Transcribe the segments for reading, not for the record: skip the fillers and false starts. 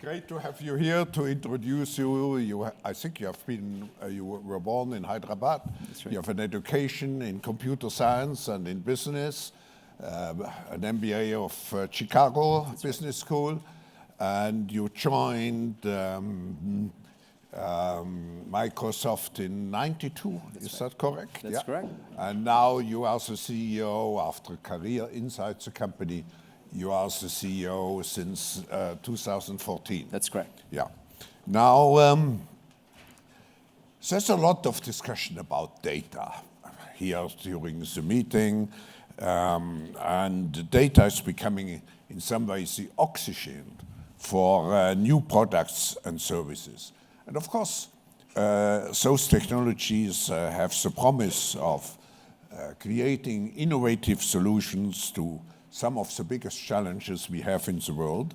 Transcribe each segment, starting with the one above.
Great to have you here to introduce you. I think you have been, you were born in Hyderabad. That's right. You have an education in computer science and in business, an MBA of Chicago Business School, and you joined Microsoft in '92. Is that correct? That's correct. And now you are the CEO after a career inside the company. You are the CEO since 2014. That's correct. Yeah. Now, there's a lot of discussion about data here during the meeting, and data is becoming, in some ways, the oxygen for new products and services. And of course, those technologies have the promise of creating innovative solutions to some of the biggest challenges we have in the world.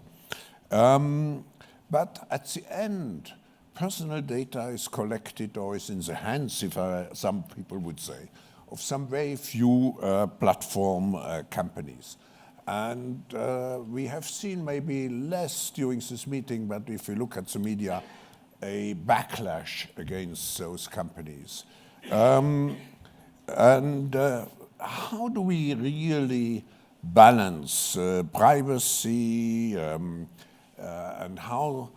But at the end, personal data is collected or is in the hands, if some people would say, of some very few platform companies. And we have seen maybe less during this meeting, but if you look at the media, a backlash against those companies. And how do we really balance privacy and how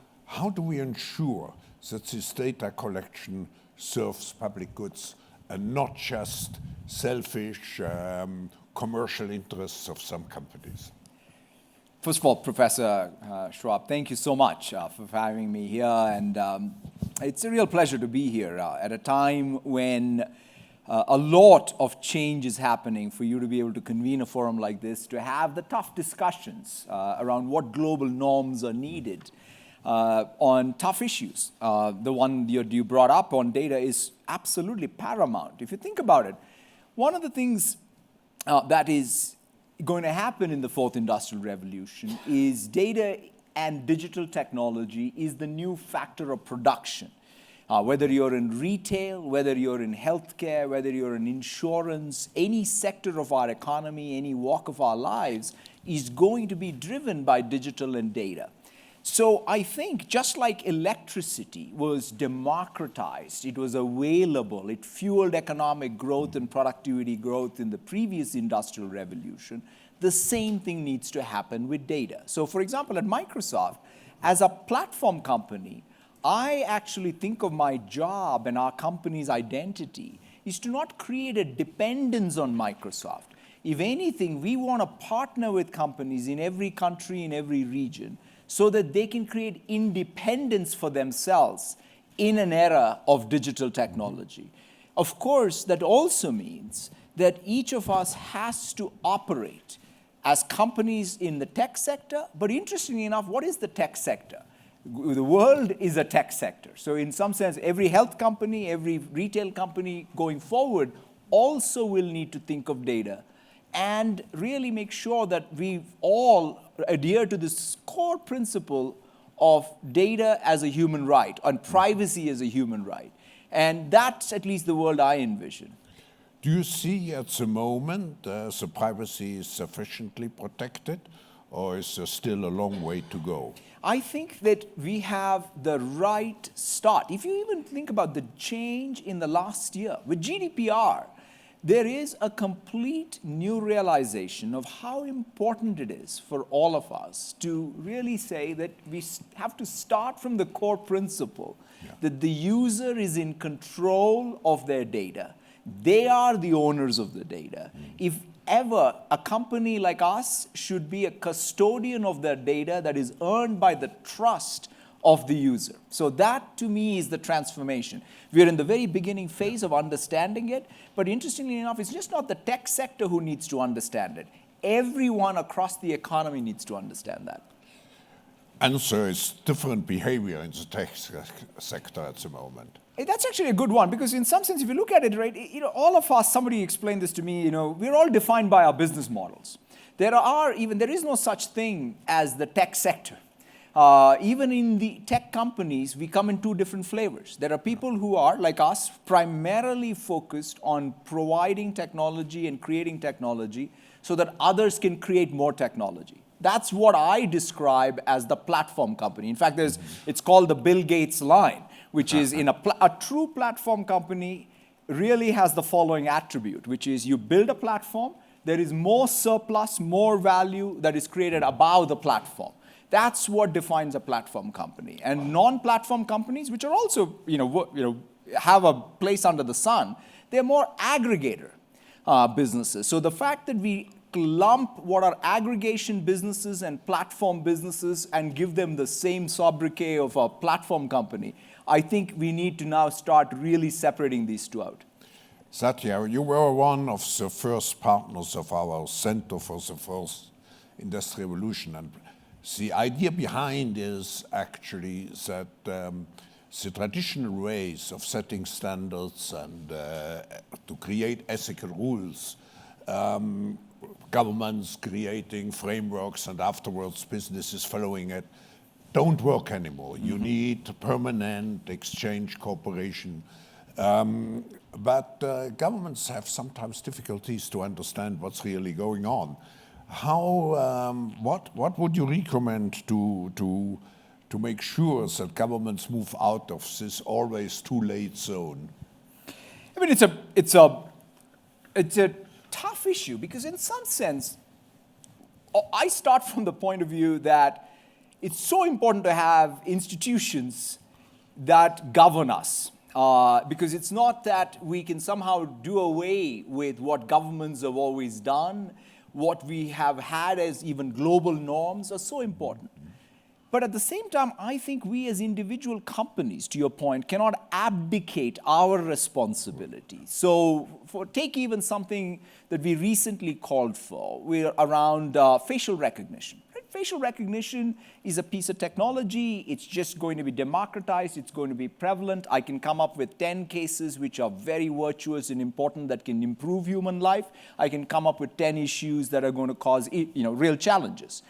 do we ensure that this data collection serves public goods and not just selfish commercial interests of some companies? First of all, Professor Schwab, thank you so much for having me here. And it's a real pleasure to be here at a time when a lot of change is happening, for you to be able to convene a forum like this, to have the tough discussions around what global norms are needed on tough issues. The one you brought up on data is absolutely paramount. If you think about it, one of the things that is going to happen in the fourth industrial revolution is data and digital technology is the new factor of production. Whether you're in retail, whether you're in healthcare, whether you're in insurance, any sector of our economy, any walk of our lives is going to be driven by digital and data. So I think just like electricity was democratized, it was available, it fueled economic growth and productivity growth in the previous industrial revolution, the same thing needs to happen with data. So for example, at Microsoft, as a platform company, I actually think of my job and our company's identity is to not create a dependence on Microsoft. If anything, we want to partner with companies in every country, in every region, so that they can create independence for themselves in an era of digital technology. Of course, that also means that each of us has to operate as companies in the tech sector. But interestingly enough, what is the tech sector? The world is a tech sector. So in some sense, every health company, every retail company going forward also will need to think of data and really make sure that we all adhere to this core principle of data as a human right and privacy as a human right. And that's at least the world I envision. Do you see at the moment the privacy is sufficiently protected, or is there still a long way to go? I think that we have the right start. If you even think about the change in the last year, with GDPR, there is a complete new realization of how important it is for all of us to really say that we have to start from the core principle that the user is in control of their data. They are the owners of the data. If ever a company like us should be a custodian of their data that is earned by the trust of the user. So that, to me, is the transformation. We are in the very beginning phase of understanding it, but interestingly enough, it's just not the tech sector who needs to understand it. Everyone across the economy needs to understand that. And so it's different behavior in the tech sector at the moment. That's actually a good one, because in some sense, if you look at it, right, all of us, somebody explained this to me, we're all defined by our business models. There is no such thing as the tech sector. Even in the tech companies, we come in two different flavors. There are people who are, like us, primarily focused on providing technology and creating technology so that others can create more technology. That's what I describe as the platform company. In fact, it's called the Bill Gates line, which is in a true platform company really has the following attribute, which is you build a platform, there is more surplus, more value that is created above the platform. That's what defines a platform company. And non-platform companies, which are also, have a place under the sun, they're more aggregator businesses. So the fact that we lump what are aggregation businesses and platform businesses and give them the same sobriquet of a platform company, I think we need to now start really separating these two out. Satya, you were one of the first partners of our Center for the Fourth Industrial Revolution. And the idea behind is actually that the traditional ways of setting standards and to create ethical rules, governments creating frameworks and afterwards businesses following it, don't work anymore. You need permanent exchange cooperation. But governments have sometimes difficulties to understand what's really going on. What would you recommend to make sure that governments move out of this always too late zone? I mean, it's a tough issue because in some sense, I start from the point of view that it's so important to have institutions that govern us. Because it's not that we can somehow do away with what governments have always done, what we have had as even global norms are so important. But at the same time, I think we as individual companies, to your point, cannot abdicate our responsibility. So take even something that we recently called for, we're around facial recognition. Facial recognition is a piece of technology. It's just going to be democratized. It's going to be prevalent. I can come up with 10 cases which are very virtuous and important that can improve human life. I can come up with 10 issues that are going to cause real challenges.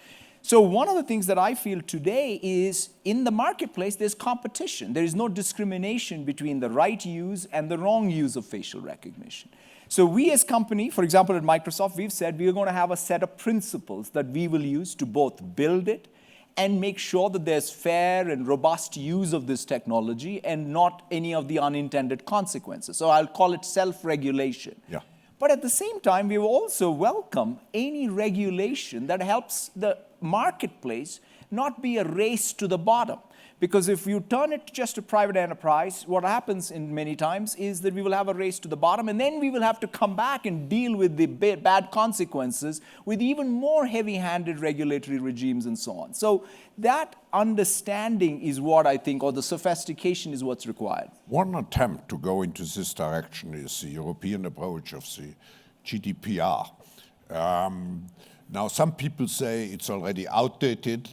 So one of the things that I feel today is in the marketplace, there's competition. There is no discrimination between the right use and the wrong use of facial recognition. So we as company, for example, at Microsoft, we've said we're going to have a set of principles that we will use to both build it and make sure that there's fair and robust use of this technology and not any of the unintended consequences. So I'll call it self-regulation. Yeah. But at the same time, we will also welcome any regulation that helps the marketplace not be a race to the bottom. Because if you turn it just to private enterprise, what happens in many times is that we will have a race to the bottom, and then we will have to come back and deal with the bad consequences with even more heavy-handed regulatory regimes and so on. So that understanding is what I think, or the sophistication is what's required. One attempt to go into this direction is the European approach of the GDPR. Now, some people say it's already outdated.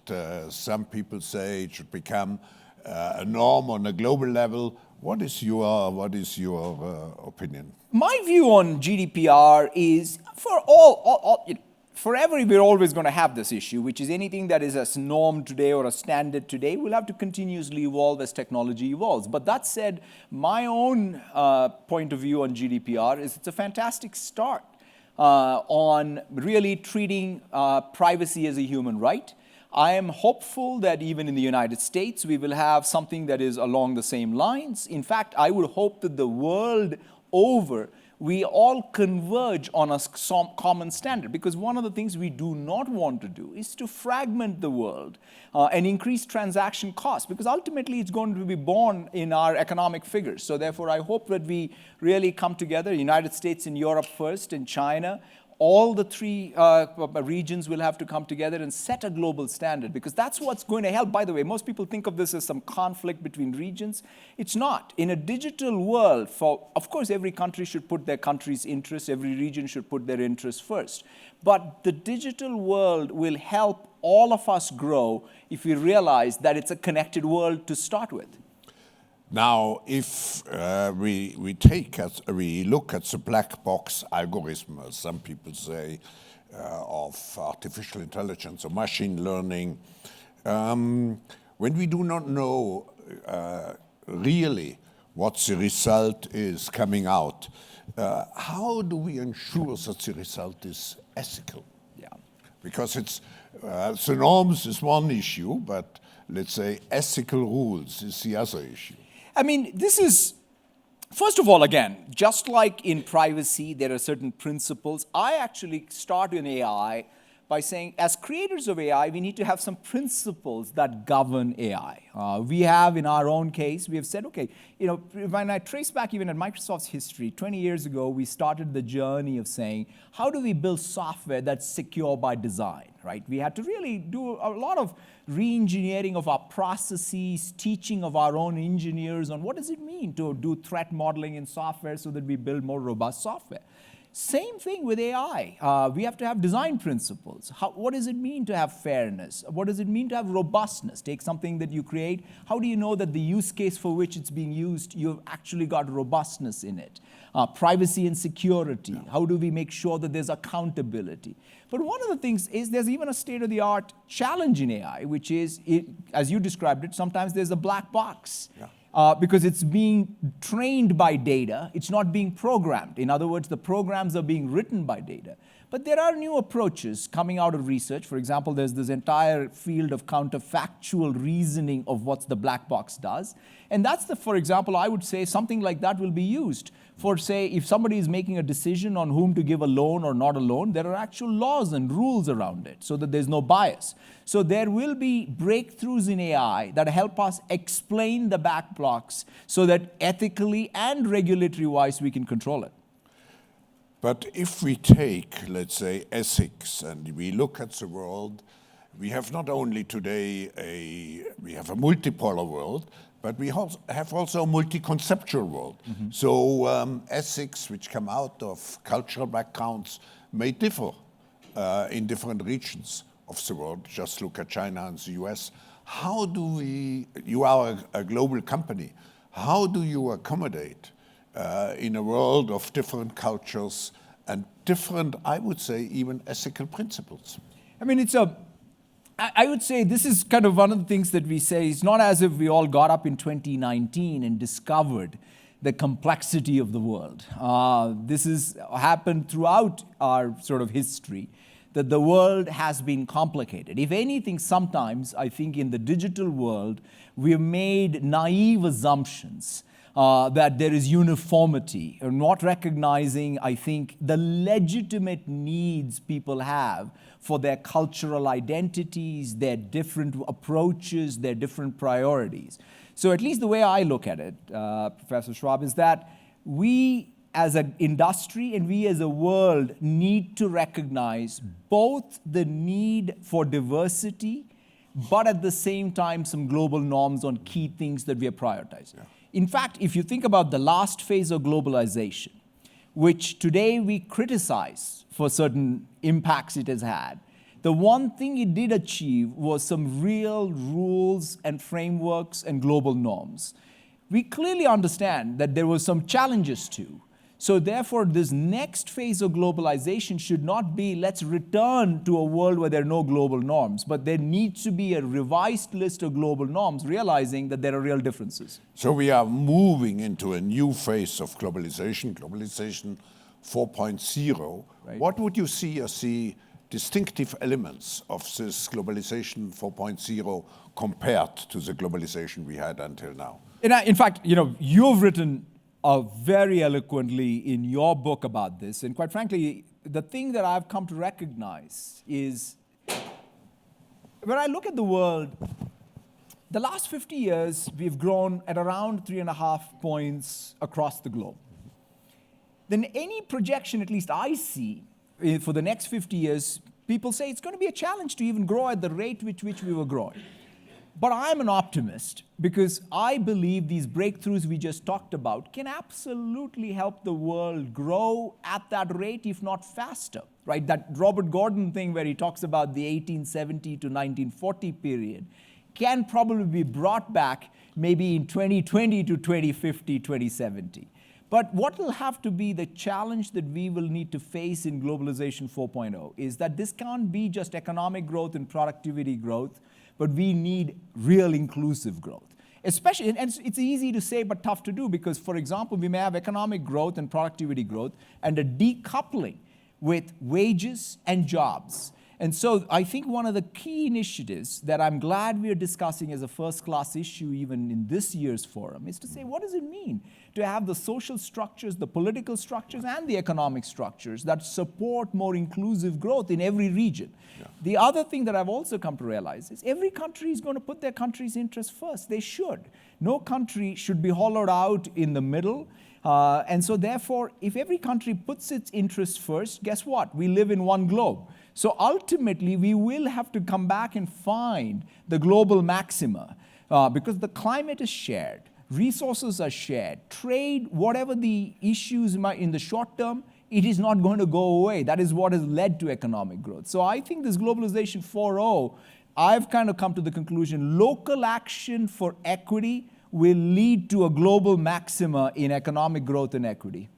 Some people say it should become a norm on a global level. What is your opinion? My view on GDPR is forever we're always going to have this issue, which is anything that is a norm today or a standard today will have to continuously evolve as technology evolves. But that said, my own point of view on GDPR is it's a fantastic start. On really treating privacy as a human right. I am hopeful that even in the United States, we will have something that is along the same lines. In fact, I would hope that the world over, we all converge on a common standard. Because one of the things we do not want to do is to fragment the world and increase transaction costs. Because ultimately, it's going to be born in our economic figures. So therefore, I hope that we really come together, United States and Europe first, and China. All the three regions will have to come together and set a global standard, because that's what's going to help. By the way, most people think of this as some conflict between regions. It's not. In a digital world, of course, every country should put their country's interests, every region should put their interests first. But the digital world will help all of us grow if we realize that it's a connected world to start with. Now, if we look at the black box algorithm, as some people say, of artificial intelligence or machine learning, when we do not know really what the result is coming out, how do we ensure that the result is ethical? Yeah. Because it's So norms is one issue, but let's say ethical rules is the other issue. I mean, this is, first of all, again, just like in privacy, there are certain principles. I actually start in AI by saying, as creators of AI, we need to have some principles that govern AI. We have, in our own case, we have said, okay, you know, when I trace back even at Microsoft's history, 20 years ago, we started the journey of saying, how do we build software that's secure by design, right? We had to really do a lot of re-engineering of our processes, teaching of our own engineers on what does it mean to do threat modeling in software so that we build more robust software. Same thing with AI. We have to have design principles. What does it mean to have fairness? What does it mean to have robustness? Take something that you create. How do you know that the use case for which it's being used, you've actually got robustness in it? Privacy and security. How do we make sure that there's accountability? But one of the things is there's even a state-of-the-art challenge in AI, which is, as you described it, sometimes there's a black box. Yeah. Because it's being trained by data, it's not being programmed. In other words, the programs are being written by data. But there are new approaches coming out of research. For example, there's this entire field of counterfactual reasoning of what the black box does. And that's for example, I would say something like that will be used for, say, if somebody is making a decision on whom to give a loan or not a loan, there are actual laws and rules around it so that there's no bias. So there will be breakthroughs in AI that help us explain the back blocks so that ethically and regulatory-wise we can control it. But if we take, let's say, ethics and we look at the world, we have not only today we have a multipolar world, but we have also a multi-conceptual world. Mm-hmm. So ethics which come out of cultural backgrounds may differ in different regions of the world. Just look at China and the US. How do we, you are a global company, how do you accommodate in a world of different cultures and different, I would say, even ethical principles? I mean, I would say this is kind of one of the things that we say. It's not as if we all got up in 2019 and discovered the complexity of the world. This has happened throughout our sort of history, that the world has been complicated. If anything, sometimes I think in the digital world, we have made naive assumptions that there is uniformity, or not recognizing, I think, the legitimate needs people have for their cultural identities, their different approaches, their different priorities. So at least the way I look at it, Professor Schwab, is that we as an industry and we as a world need to recognize both the need for diversity, but at the same time some global norms on key things that we are prioritizing. Yeah. In fact, if you think about the last phase of globalization, which today we criticize for certain impacts it has had, the one thing it did achieve was some real rules and frameworks and global norms. We clearly understand that there were some challenges too. So therefore, this next phase of globalization should not be, let's return to a world where there are no global norms, but there needs to be a revised list of global norms, realizing that there are real differences. So we are moving into a new phase of globalization, Globalization 4.0. Right. What would you see as the distinctive elements of this Globalization 4.0 compared to the globalization we had until now? In fact, you've written very eloquently in your book about this. And quite frankly, the thing that I've come to recognize is when I look at the world, the last 50 years, we've grown at around 3.5 points across the globe. Then any projection, at least I see, for the next 50 years, people say it's going to be a challenge to even grow at the rate with which we were growing. But I'm an optimist because I believe these breakthroughs we just talked about can absolutely help the world grow at that rate, if not faster, right? That Robert Gordon thing where he talks about the 1870 to 1940 period can probably be brought back maybe in 2020 to 2050, 2070. But what will have to be the challenge that we will need to face in Globalization 4.0 is that this can't be just economic growth and productivity growth, but we need real inclusive growth. Especially, and it's easy to say but tough to do because, for example, we may have economic growth and productivity growth and a decoupling with wages and jobs. And so I think one of the key initiatives that I'm glad we're discussing as a first-class issue even in this year's forum is to say, what does it mean to have the social structures, the political structures, and the economic structures that support more inclusive growth in every region? Yeah. The other thing that I've also come to realize is every country is going to put their country's interests first. They should. No country should be hollowed out in the middle. And so therefore, if every country puts its interests first, guess what? We live in one globe. So ultimately, we will have to come back and find the global maxima because the climate is shared, resources are shared, trade, whatever the issues in the short term, it is not going to go away. That is what has led to economic growth. So I think this Globalization 4.0, I've kind of come to the conclusion, local action for equity will lead to a global maxima in economic growth and equity.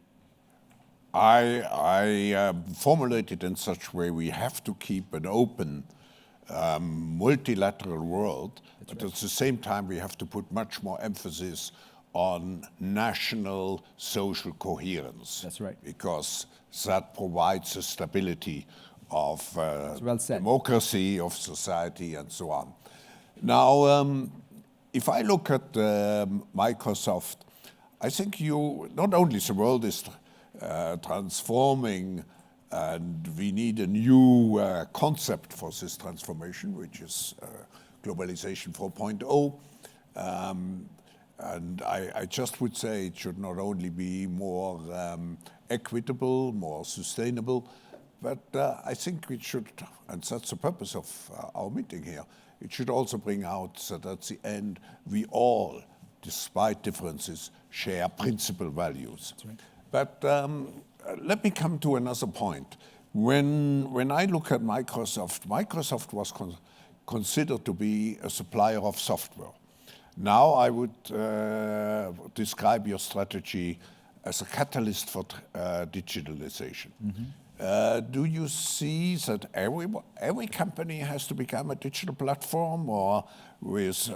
I formulate it in such a way we have to keep an open multilateral world, but at the same time we have to put much more emphasis on national social coherence. That's right. Because that provides a stability of well said. Democracy, of society, and so on. Now, if I look at Microsoft, I think not only the world is transforming, and we need a new concept for this transformation, which is Globalization 4.0. And I just would say it should not only be more equitable, more sustainable, but I think it should, and that's the purpose of our meeting here, it should also bring out that at the end we all, despite differences, share principal values. That's right. But let me come to another point. When I look at Microsoft was considered to be a supplier of software. Now I would describe your strategy as a catalyst for digitalization. Mm-hmm. Do you see that every company has to become a digital platform, or with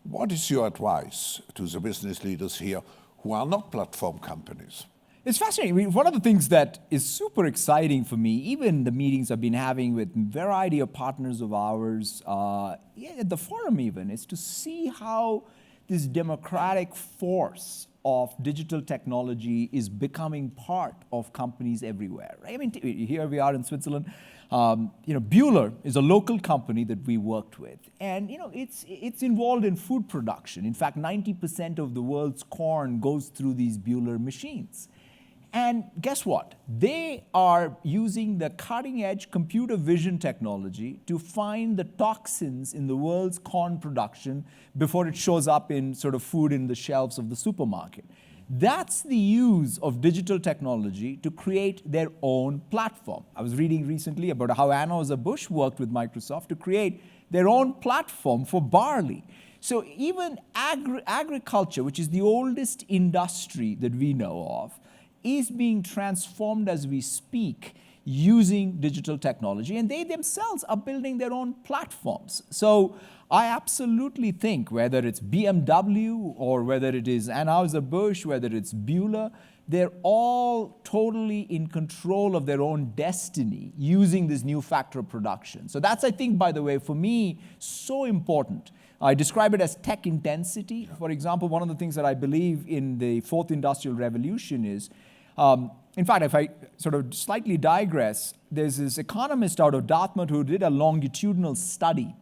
what is your advice to the business leaders here who are not platform companies? It's fascinating. I mean, one of the things that is super exciting for me, even the meetings I've been having with a variety of partners of ours, at the forum even, is to see how this democratic force of digital technology is becoming part of companies everywhere. Right? I mean, here we are in Switzerland. Bühler is a local company that we worked with, and it's involved in food production. In fact, 90% of the world's corn goes through these Bühler machines. And guess what? They are using the cutting-edge computer vision technology to find the toxins in the world's corn production before it shows up in sort of food in the shelves of the supermarket. That's the use of digital technology to create their own platform. I was reading recently about how Anheuser-Busch worked with Microsoft to create their own platform for barley. So even agriculture, which is the oldest industry that we know of, is being transformed as we speak using digital technology, and they themselves are building their own platforms. So I absolutely think whether it's BMW or whether it is Anheuser-Busch, whether it's Bühler, they're all totally in control of their own destiny using this new factor of production. So that's, I think, by the way, for me, so important. I describe it as tech intensity. For example, one of the things that I believe in the fourth industrial revolution is, in fact, if I sort of slightly digress, there's this economist out of Dartmouth who did a longitudinal study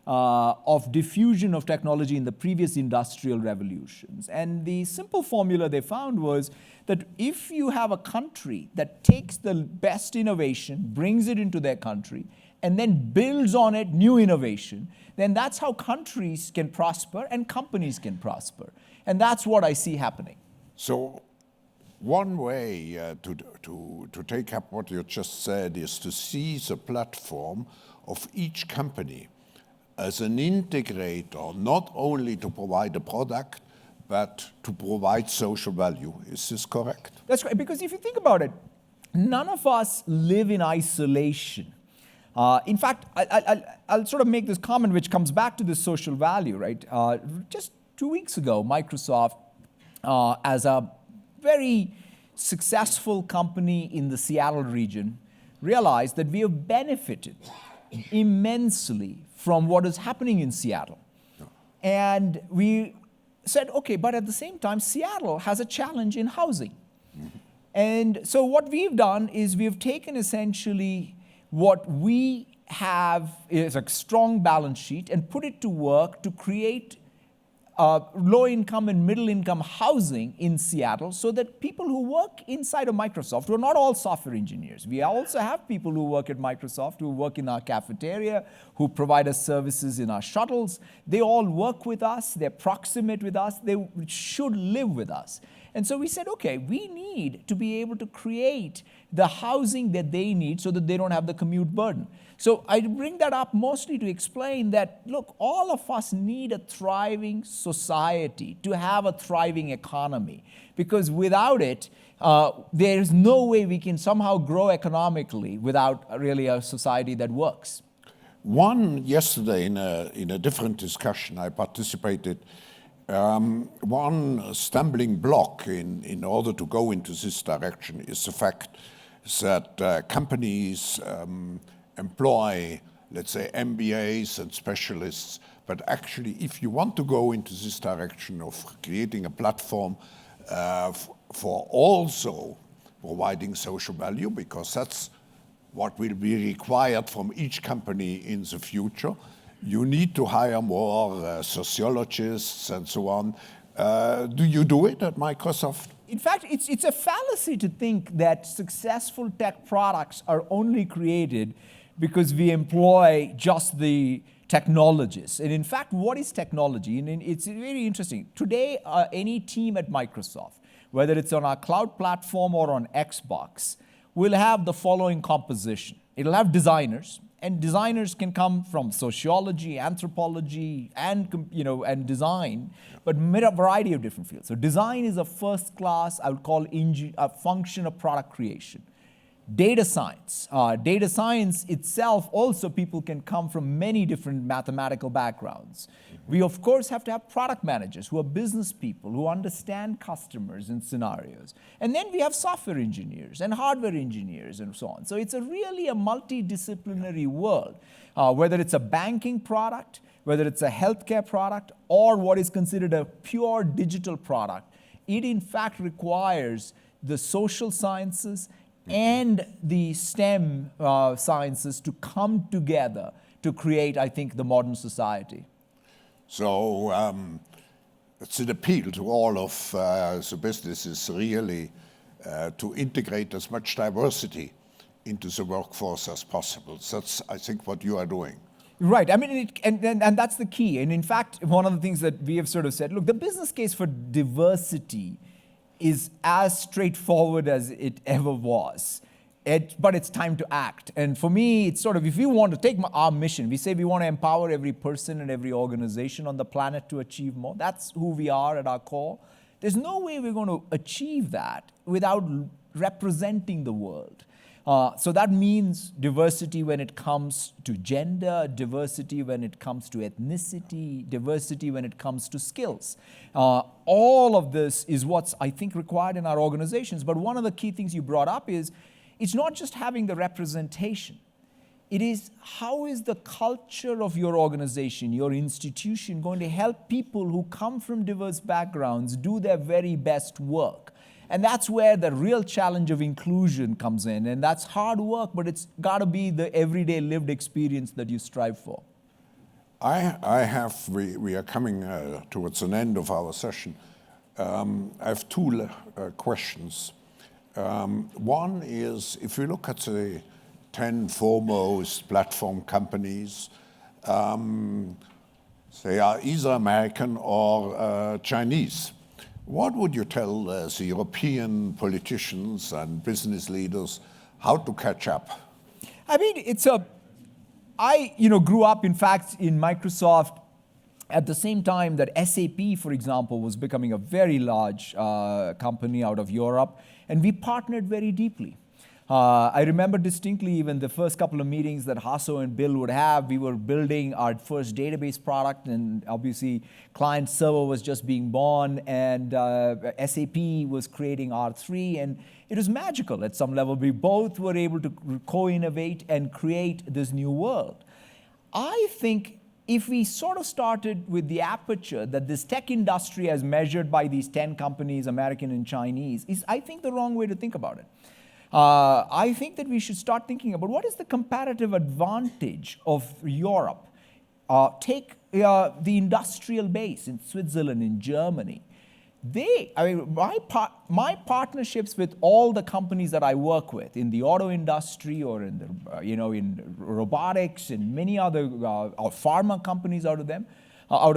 of diffusion of technology in the previous industrial revolutions. And the simple formula they found was that if you have a country that takes the best innovation, brings it into their country, and then builds on it new innovation, then that's how countries can prosper and companies can prosper. And that's what I see happening. So one way to take up what you just said is to see the platform of each company as an integrator, not only to provide a product, but to provide social value. Is this correct? That's right, because if you think about it, none of us live in isolation. In fact, I'll sort of make this comment which comes back to this social value, right? Just 2 weeks ago, Microsoft, as a very successful company in the Seattle region, realized that we have benefited immensely from what is happening in Seattle. And we said, okay, but at the same time, Seattle has a challenge in housing. And so what we've done is we've taken essentially what we have is a strong balance sheet and put it to work to create low-income and middle-income housing in Seattle so that people who work inside of Microsoft, who are not all software engineers, we also have people who work at Microsoft, who work in our cafeteria, who provide us services in our shuttles. They all work with us, they're proximate with us, they should live with us. And so we said, okay, we need to be able to create the housing that they need so that they don't have the commute burden. So I bring that up mostly to explain that, look, all of us need a thriving society to have a thriving economy. Because without it, there's no way we can somehow grow economically without really a society that works. Yesterday in a different discussion I participated, one stumbling block in order to go into this direction is the fact that companies employ, let's say, MBAs and specialists, but actually if you want to go into this direction of creating a platform for also providing social value, because that's what will be required from each company in the future, you need to hire more sociologists and so on. Do you do it at Microsoft? In fact, it's a fallacy to think that successful tech products are only created because we employ just the technologists. And in fact, what is technology? And it's very interesting. Today, any team at Microsoft, whether it's on our cloud platform or on Xbox, will have the following composition. It'll have designers, and designers can come from sociology, anthropology, and design, but a variety of different fields. So design is a first class, I would call a function of product creation. Data science. Data science itself, also people can come from many different mathematical backgrounds. We, of course, have to have product managers who are business people, who understand customers and scenarios. And then we have software engineers and hardware engineers and so on. So it's really a multidisciplinary world, whether it's a banking product, whether it's a healthcare product, or what is considered a pure digital product. It, in fact, requires the social sciences and the STEM sciences to come together to create, I think, the modern society. So it's an appeal to all of the businesses really to integrate as much diversity into the workforce as possible. That's, I think, what you are doing. Right. I mean, and that's the key. And in fact, one of the things that we have sort of said, look, the business case for diversity is as straightforward as it ever was. But it's time to act. And for me, it's sort of, if we want to take our mission, we say we want to empower every person and every organization on the planet to achieve more. That's who we are at our core. There's no way we're going to achieve that without representing the world. So that means diversity when it comes to gender, diversity when it comes to ethnicity, diversity when it comes to skills. All of this is what's, I think, required in our organizations. But one of the key things you brought up is, it's not just having the representation. It is, how is the culture of your organization, your institution, going to help people who come from diverse backgrounds do their very best work? And that's where the real challenge of inclusion comes in. And that's hard work, but it's got to be the everyday lived experience that you strive for. We are coming towards an end of our session. I have two questions. One is, if you look at the 10 foremost platform companies, they are either American or Chinese. What would you tell the European politicians and business leaders how to catch up? I mean, I grew up, in fact, in Microsoft at the same time that SAP, for example, was becoming a very large company out of Europe, and we partnered very deeply. I remember distinctly even the first couple of meetings that Hasso and Bill would have. We were building our first database product, and obviously client server was just being born, and SAP was creating R3, and it was magical at some level. We both were able to co-innovate and create this new world. I think if we sort of started with the aperture that this tech industry as measured by these 10 companies, American and Chinese, is, I think, the wrong way to think about it. I think that we should start thinking about what is the comparative advantage of Europe. Take the industrial base in Switzerland, in Germany. My partnerships with all the companies that I work with in the auto industry or in the, in robotics and many other pharma companies out of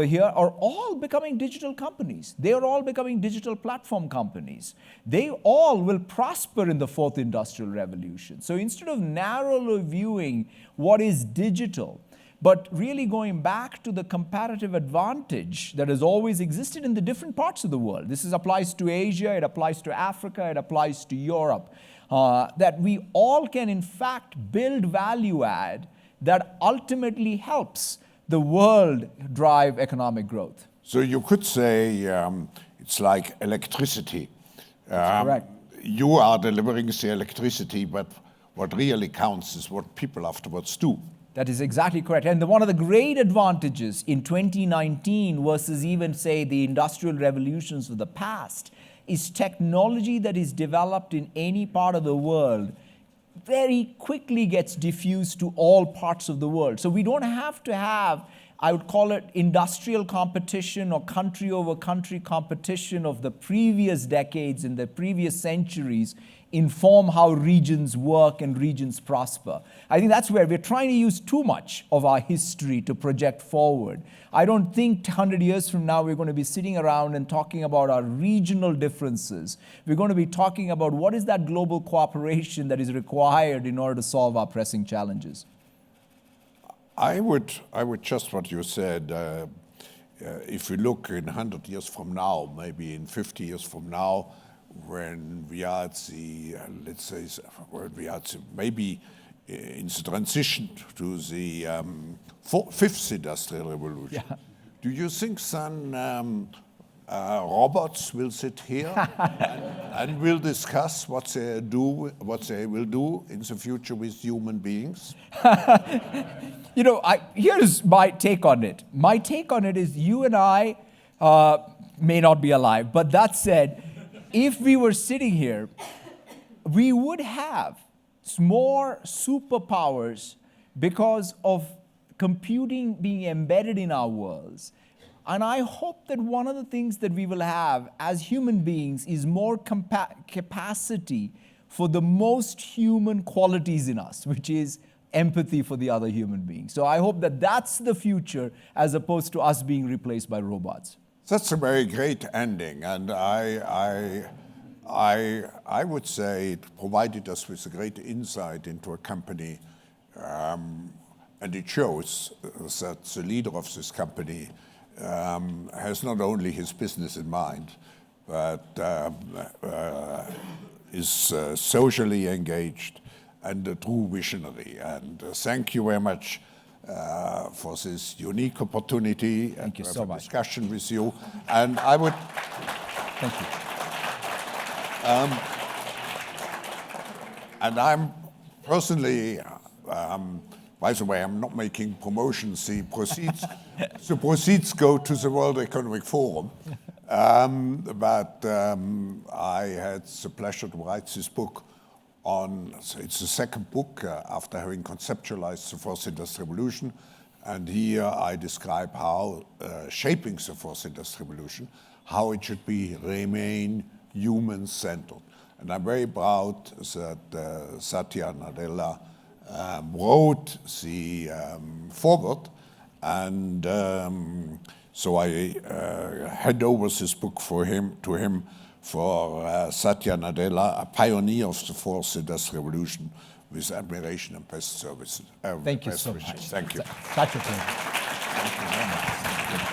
here are all becoming digital companies. They are all becoming digital platform companies. They all will prosper in the fourth industrial revolution. So instead of narrowly viewing what is digital, but really going back to the comparative advantage that has always existed in the different parts of the world. This applies to Asia, it applies to Africa, it applies to Europe. That we all can in fact build value add that ultimately helps the world drive economic growth. So you could say it's like electricity. That's correct. You are delivering the electricity, but what really counts is what people afterwards do. That is exactly correct. And one of the great advantages in 2019 versus even, say, the industrial revolutions of the past is technology that is developed in any part of the world very quickly gets diffused to all parts of the world. So we don't have to have, I would call it industrial competition or country over country competition of the previous decades and the previous centuries inform how regions work and regions prosper. I think that's where we're trying to use too much of our history to project forward. I don't think 100 years from now we're going to be sitting around and talking about our regional differences. We're going to be talking about what is that global cooperation that is required in order to solve our pressing challenges. I would just what you said, if we look in 100 years from now, maybe in 50 years from now, when we are at the, let's say, when we are at the, maybe in the transition to the fifth industrial revolution, yeah. Do you think then robots will sit here and will discuss what they will do in the future with human beings? Here's my take on it. My take on it is you and I may not be alive, but that said, if we were sitting here, we would have more superpowers because of computing being embedded in our worlds. And I hope that one of the things that we will have as human beings is more capacity for the most human qualities in us, which is empathy for the other human being. So I hope that that's the future as opposed to us being replaced by robots. That's a very great ending, and I would say it provided us with a great insight into a company, and it shows that the leader of this company has not only his business in mind, but is socially engaged and a true visionary. And thank you very much for this unique opportunity and to have a discussion with you. And I would... Thank you. And I'm personally, by the way, I'm not making promotions. The proceeds go to the World Economic Forum. But I had the pleasure to write this book on, it's the second book after having conceptualized the fourth industrial revolution. And here I describe how shaping the fourth industrial revolution, how it should remain human-centered. And I'm very proud that Satya Nadella wrote the foreword, and so I hand over this book to him for Satya Nadella, a pioneer of the fourth industrial revolution, with admiration and best services. Thank you so much. Thank you. Such a pleasure. Thank you very much.